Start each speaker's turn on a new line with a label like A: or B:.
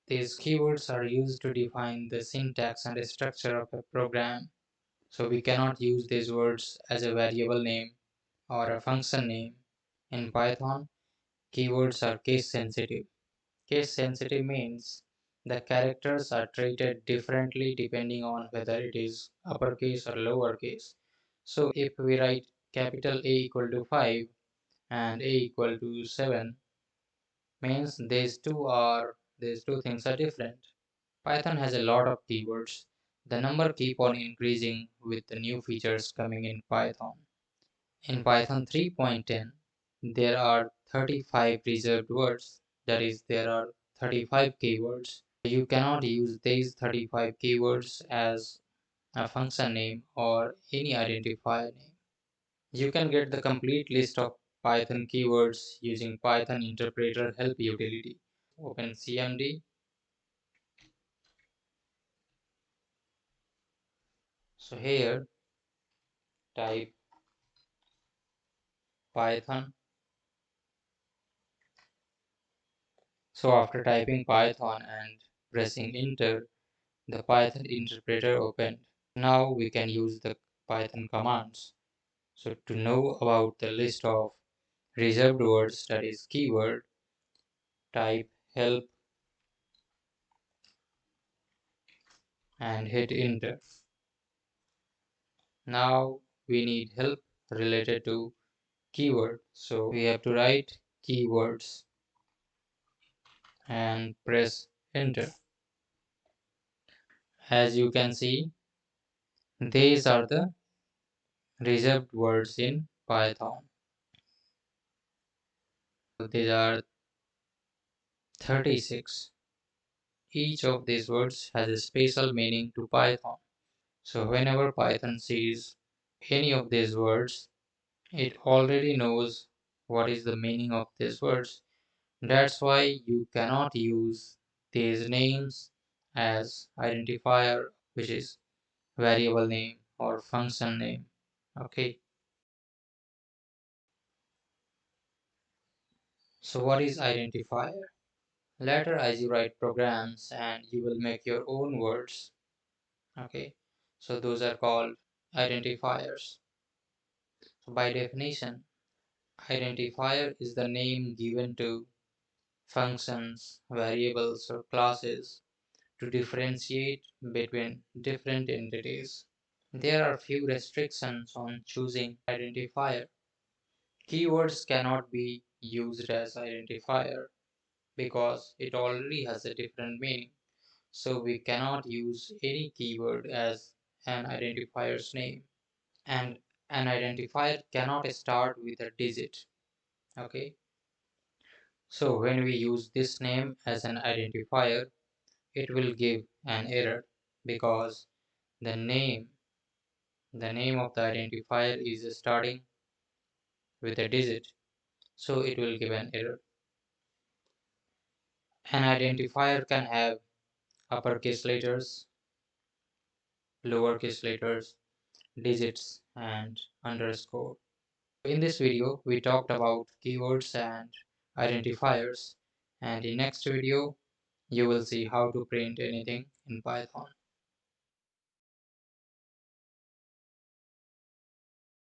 A: These keywords are used to define the syntax and structure of a program. So we cannot use these words as a variable name or a function name. In Python, keywords are case sensitive. Case sensitive means the characters are treated differently depending on whether it is uppercase or lowercase. So if we write capital A equal to 5 and A equal to 7, means these two things are different. Python has a lot of keywords. The number keep on increasing with the new features coming in Python. In Python 3.10, there are 35 reserved words. That is, there are 35 keywords. You cannot use these 35 keywords as a function name or any identifier name. You can get the complete list of Python keywords using Python Interpreter Help utility. Open CMD. So here type Python. So after typing Python and pressing enter, the Python interpreter opened. Now we can use the Python commands. So to know about the list of reserved words, that is keyword, type help and hit enter. Now we need help related to keyword. So we have to write keywords and press enter. As you can see, these are the reserved words in Python. These are 36. Each of these words has a special meaning to Python. So whenever Python sees any of these words, it already knows what is the meaning of these words. That's why you cannot use these names as identifier, which is variable name or function name. Okay. So what is identifier? Later as you write programs and you will make your own words. Okay. So those are called identifiers. So by definition, identifier is the name given to functions, variables, or classes to differentiate between different entities. There are few restrictions on choosing identifier. Keywords cannot be used as identifier because it already has a different meaning. So we cannot use any keyword as an identifier's name. And an identifier cannot start with a digit. Okay. So when we use this name as an identifier, it will give an error because the name the name of the identifier is starting with a digit, so it will give an error. An identifier can have uppercase letters, lowercase letters, digits, and underscore. In this video, we talked about keywords and identifiers, and in next video, you will see how to print anything in Python.